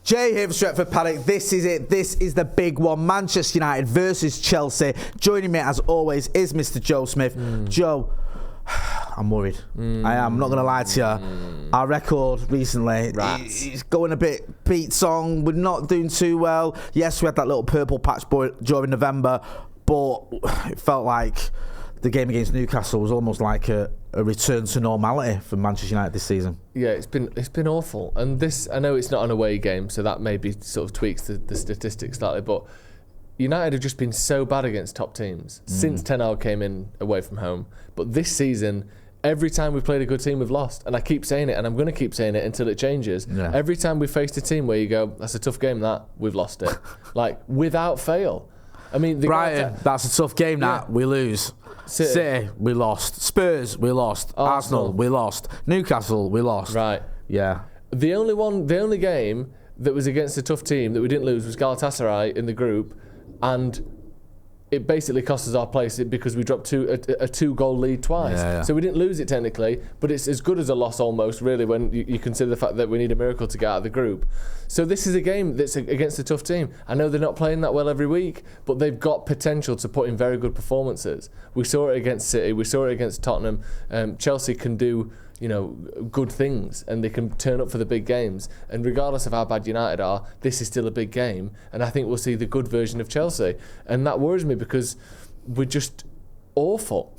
Jay here for Stretford, Paddock. This is it. This is the big one. Manchester United versus Chelsea. Joining me, as always, is Mr. Joe Smith. Joe, I'm worried. I am. I'm not going to lie to you. Our record recently, it's going a bit beat song. We're not doing too well. Yes, we had that little purple patch during November, but it felt like the game against Newcastle was almost like a return to normality for Manchester United this season. Yeah, it's been awful. And this, I know it's not an away game, so that maybe sort of tweaks the statistics slightly, but United have just been so bad against top teams since Ten Hag came in away from home. But this season, every time we've played a good team, we've lost. And I keep saying it, and I'm going to keep saying it until it changes. Yeah. Every time we've faced a team where you go, that's a tough game, that, we've lost it. Like, without fail. I mean, Brighton, that's a tough game, that, we lose. City, we lost. Spurs, we lost. Arsenal, we lost. Newcastle, we lost. Right. Yeah. The only game that was against a tough team that we didn't lose was Galatasaray in the group, and it basically cost us our place because we dropped a two-goal lead twice. Yeah. So we didn't lose it technically, but it's as good as a loss almost, really, when you consider the fact that we need a miracle to get out of the group. So this is a game that's against a tough team. I know they're not playing that well every week, but they've got potential to put in very good performances. We saw it against City, we saw it against Tottenham. Chelsea can do good things, and they can turn up for the big games. And regardless of how bad United are, this is still a big game, and I think we'll see the good version of Chelsea. And that worries me because we're just awful.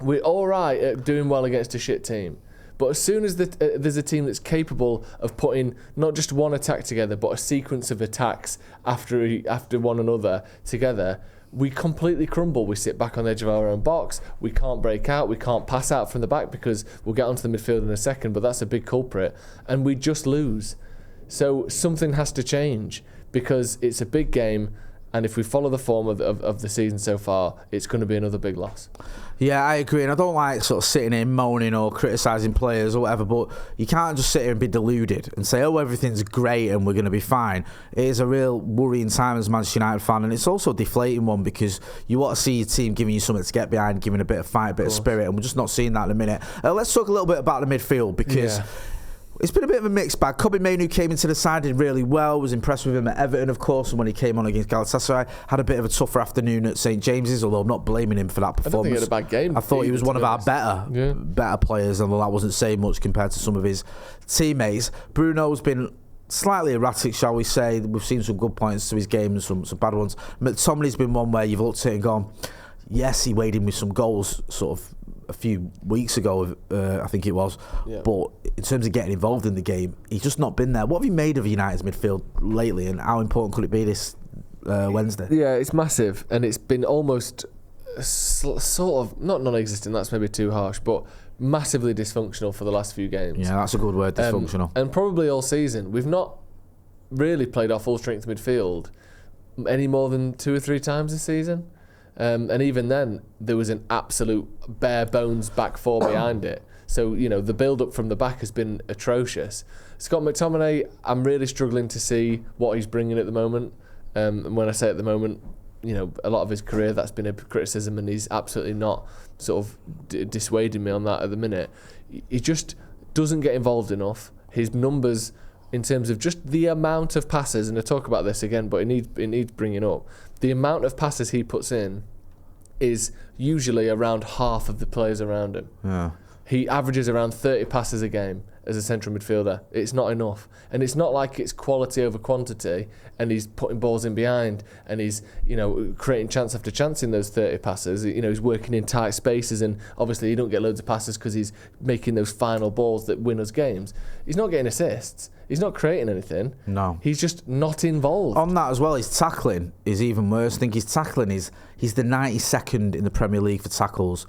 We're all right at doing well against a shit team, but as soon as there's a team that's capable of putting not just one attack together, but a sequence of attacks after one another together, we completely crumble. We sit back on the edge of our own box. We can't break out. We can't pass out from the back because we'll get onto the midfield in a second, but that's a big culprit. And we just lose. So something has to change because it's a big game, and if we follow the form of the season so far, it's going to be another big loss. Yeah, I agree, and I don't like sort of sitting here moaning or criticising players or whatever, but you can't just sit here and be deluded and say, oh, everything's great and we're going to be fine. It is a real worrying time as a Manchester United fan, and it's also a deflating one because you want to see your team giving you something to get behind, giving a bit of fight, a bit of spirit, and we're just not seeing that in a minute. Let's talk a little bit about the midfield because... Yeah. It's been a bit of a mixed bag. Kobbie Mainoo came into the side, did really well, was impressed with him at Everton, of course, and when he came on against Galatasaray, had a bit of a tougher afternoon at St James's, although I'm not blaming him for that performance. I don't think he had a bad game. I thought he was one of our better players, although that wasn't saying much compared to some of his teammates. Bruno's been slightly erratic, shall we say. We've seen some good points to his game and some bad ones. McTominay's been one where you've looked at it and gone, yes, he weighed in with some goals, sort of, a few weeks ago, I think it was. Yeah. But in terms of getting involved in the game, he's just not been there. What have you made of United's midfield lately, and how important could it be this Wednesday? Yeah, it's massive, and it's been almost sort of, not non-existent, that's maybe too harsh, but massively dysfunctional for the last few games. Yeah, that's a good word, dysfunctional. And probably all season. We've not really played our full-strength midfield any more than 2 or 3 times this season. And even then, there was an absolute bare bones back four behind it. So, the build-up from the back has been atrocious. Scott McTominay, I'm really struggling to see what he's bringing at the moment. And when I say at the moment, a lot of his career, that's been a criticism, and he's absolutely not sort of dissuading me on that at the minute. He just doesn't get involved enough. His numbers, in terms of just the amount of passes, and I talk about this again, but it needs bringing up. The amount of passes he puts in is usually around half of the players around him. Yeah. He averages around 30 passes a game as a central midfielder. It's not enough. And it's not like it's quality over quantity, and he's putting balls in behind, and he's, creating chance after chance in those 30 passes. He's working in tight spaces, and obviously you don't get loads of passes because he's making those final balls that win us games. He's not getting assists. He's not creating anything. No. He's just not involved. On that as well, his tackling is even worse. I think his tackling he's the 92nd in the Premier League for tackles.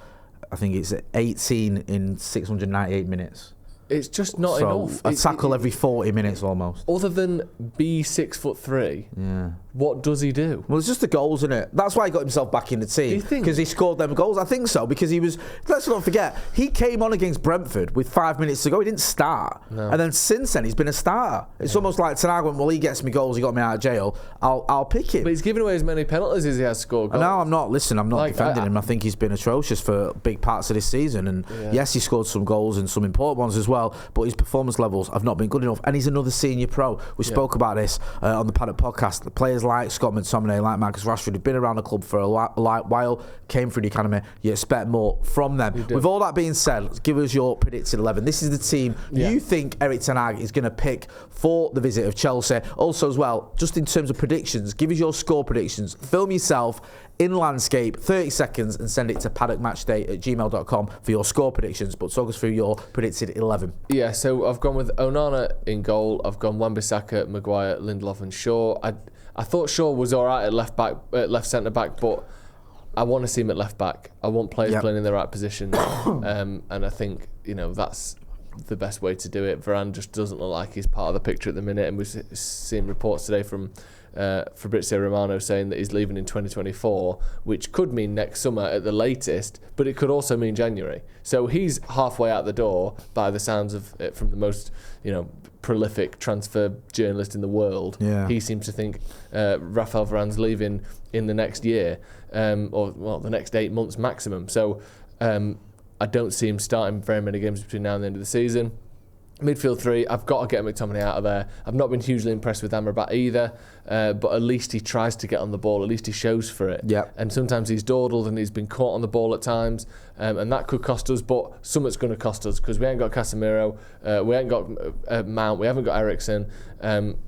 I think it's 18 in 698 minutes. It's just not enough. A tackle every 40 minutes almost. Other than be 6'3", what does he do? Well, it's just the goals, isn't it? That's why he got himself back in the team. Do you think? Because he scored them goals. I think so, because he was... Let's not forget, he came on against Brentford with 5 minutes to go. He didn't start. No. And then since then, he's been a starter. It's almost like tonight went, well, he gets me goals, he got me out of jail. I'll pick him. But he's given away as many penalties as he has scored goals. No, I'm not. Listen, I'm not defending him. I think he's been atrocious for big parts of this season. And yes, he scored some goals and some important ones as well, but his performance levels have not been good enough. And he's another senior pro. We spoke about this on the Paddock podcast. The players like Scott McTominay, like Marcus Rashford, have been around the club for a while, came through the academy. You expect more from them. With all that being said, give us your predicted 11. This is the team you think Erik ten Hag is going to pick for the visit of Chelsea. Also as well, just in terms of predictions, give us your score predictions. Film yourself in landscape, 30 seconds, and send it to paddockmatchday@gmail.com for your score predictions. But talk us through your predicted 11. Yeah, so I've gone with Onana in goal. I've gone Wan-Bissaka, Maguire, Lindelof and Shaw. I thought Shaw was all right at left centre back, but I want to see him at left back. I want players playing in the right positions, and I think that's the best way to do it. Varane just doesn't look like he's part of the picture at the minute, and we've seen reports today from Fabrizio Romano saying that he's leaving in 2024, which could mean next summer at the latest, but it could also mean January. So he's halfway out the door by the sounds of it from the most prolific transfer journalist in the world. He seems to think Rafael Varane's leaving in the next year, or the next 8 months maximum. So I don't see him starting very many games between now and the end of the season. Midfield 3, I've got to get McTominay out of there. I've not been hugely impressed with Amrabat either, but at least he tries to get on the ball. At least he shows for it. And sometimes he's dawdled and he's been caught on the ball at times, and that could cost us, but something's going to cost us because we ain't got Casemiro, we ain't got Mount, we haven't got Eriksen,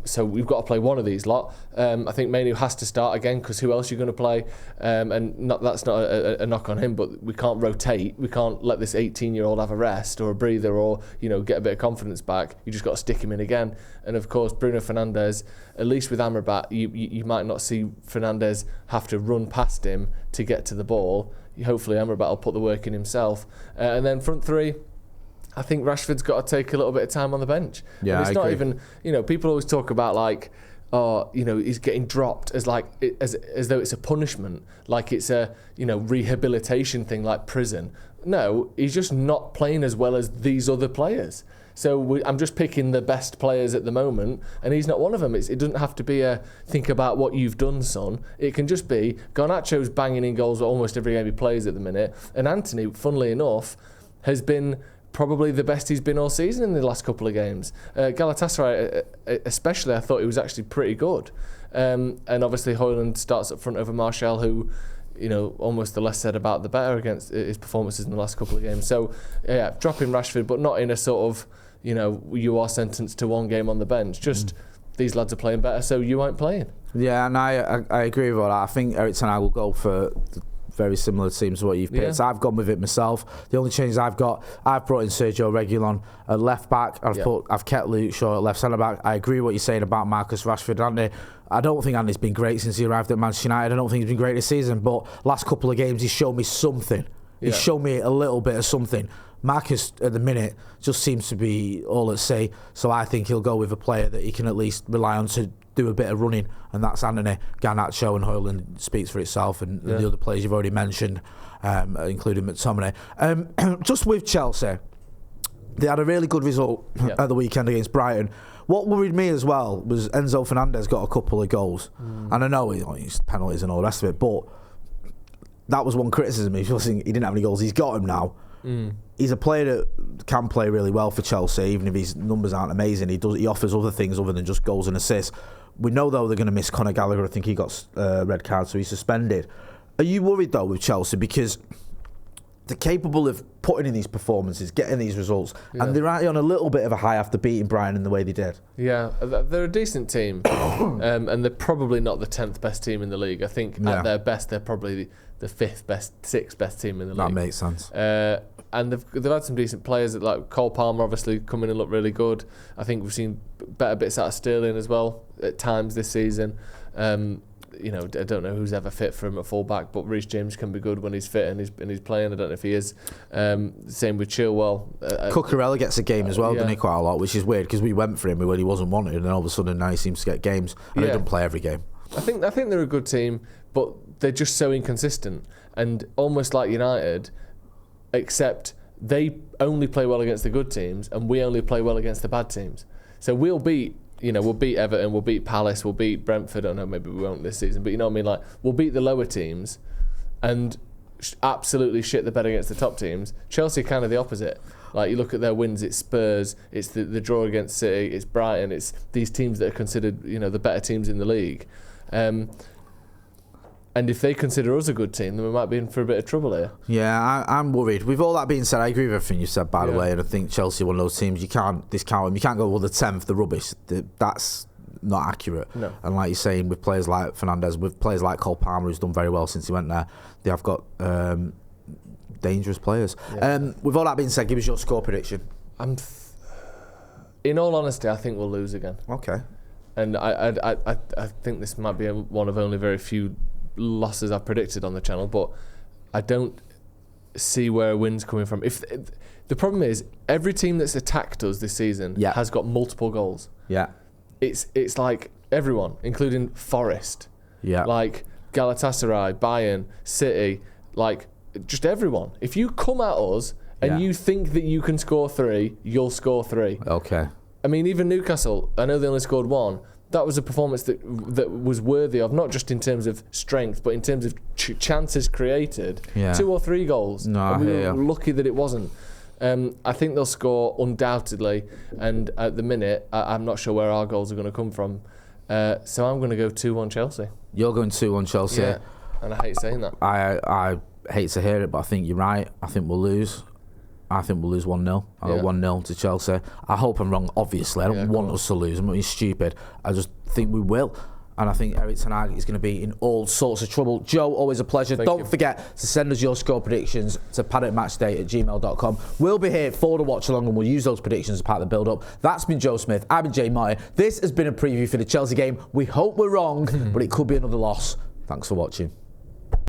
so we've got to play one of these lot. I think Mainu has to start again because who else are you going to play? That's not a knock on him, but we can't rotate. We can't let this 18-year-old have a rest or a breather or get a bit of confidence back. You just got to stick him in again. And of course, Bruno Fernandes, at least with Amrabat, you might not see Fernandes have to run past him to get to the ball. Hopefully Amrabat will put the work in himself. And then front three, I think Rashford's got to take a little bit of time on the bench. Yeah, and it's not even, people always talk about like, he's getting dropped as though it's a punishment, like it's a rehabilitation thing, like prison. No, he's just not playing as well as these other players. So I'm just picking the best players at the moment, and he's not one of them. It doesn't have to be a think about what you've done, son. It can just be Garnacho's banging in goals almost every game he plays at the minute, and Anthony, funnily enough, has been probably the best he's been all season in the last couple of games. Galatasaray especially, I thought he was actually pretty good. And obviously Højlund starts up front over Martial, who, almost the less said about the better against his performances in the last couple of games. So, yeah, dropping Rashford, but not in a sort of, you are sentenced to one game on the bench. Just these lads are playing better, so you aren't playing. Yeah, and I agree with all that. I think Erik ten Hag will go for very similar teams to what you've picked. I've gone with it myself. The only changes I've brought in Sergio Reguilon at left back. I've kept Luke Shaw at left centre back. I agree with what you're saying about Marcus Rashford. Andy, I don't think Andy's been great since he arrived at Manchester United. I don't think he's been great this season, but last couple of games he's shown me something. He's shown me a little bit of something. Marcus at the minute just seems to be all at sea, so I think he'll go with a player that he can at least rely on to do a bit of running, and that's Anthony. Garnacho and Højlund speaks for itself, and the other players you've already mentioned, including McTominay. Just with Chelsea, they had a really good result at the weekend against Brighton. What worried me as well was Enzo Fernandez got a couple of goals, and I know he's penalties and all the rest of it, but that was one criticism. He didn't have any goals. He's got them now. He's a player that can play really well for Chelsea, even if his numbers aren't amazing. He offers other things other than just goals and assists. We know, though, they're going to miss Conor Gallagher. I think he got a red card, so he's suspended. Are you worried, though, with Chelsea? Because they're capable of putting in these performances, getting these results, and they're actually on a little bit of a high after beating Brighton in the way they did. Yeah, they're a decent team, and they're probably not the 10th best team in the league. I think at their best, they're probably the 5th best, 6th best team in the league. That makes sense. And they've had some decent players, like Cole Palmer obviously come in and look really good. I think we've seen better bits out of Sterling as well at times this season. I don't know who's ever fit for him at full-back, but Reece James can be good when he's fit and he's playing. I don't know if he is. Same with Chilwell. Cucurella gets a game as well, doesn't he, quite a lot, which is weird because we went for him when he wasn't wanted, and all of a sudden now he seems to get games, and he doesn't play every game. I think they're a good team, but they're just so inconsistent, and almost like United, except they only play well against the good teams, and we only play well against the bad teams. So we'll beat Everton, we'll beat Palace, we'll beat Brentford. I don't know, maybe we won't this season, but you know what I mean. Like, we'll beat the lower teams, and absolutely shit the bed against the top teams. Chelsea kind of the opposite. Like, you look at their wins, it's Spurs, it's the draw against City, it's Brighton, it's these teams that are considered, the better teams in the league. And if they consider us a good team, then we might be in for a bit of trouble here. Yeah, I'm worried. With all that being said, I agree with everything you said, by the way, and I think Chelsea are one of those teams, you can't discount them. You can't go, well, the 10th, the rubbish. That's not accurate. No. And like you're saying, with players like Fernandes, with players like Cole Palmer, who's done very well since he went there, they have got dangerous players. Yeah. With all that being said, give us your score prediction. In all honesty, I think we'll lose again. Okay. And I think this might be one of only very few losses I've predicted on the channel, but I don't see where a win's coming from. The problem is, every team that's attacked us this season has got multiple goals. Yeah. It's like everyone, including Forest. Yeah. Like Galatasaray, Bayern, City, like just everyone. If you come at us and you think that you can score 3, you'll score 3. Okay. I mean, even Newcastle, I know they only scored 1. That was a performance that was worthy of, not just in terms of strength, but in terms of chances created. 2 or 3 goals. No, and we were lucky that it wasn't. I think they'll score undoubtedly, and at the minute, I'm not sure where our goals are going to come from. So I'm going to go 2-1 Chelsea. You're going 2-1 Chelsea? Yeah, and I hate saying that. I hate to hear it, but I think you're right. I think we'll lose. I think we'll lose 1-0. I go 1-0 to Chelsea. I hope I'm wrong, obviously. I don't want us to lose. I'm not being stupid. I just think we will. And I think Eric Ten Hag is going to be in all sorts of trouble. Joe, always a pleasure. Don't forget to send us your score predictions to paddockmatchday@gmail.com. We'll be here for the watch along, and we'll use those predictions as part of the build-up. That's been Joe Smith. I've been Jay Martin. This has been a preview for the Chelsea game. We hope we're wrong, but it could be another loss. Thanks for watching.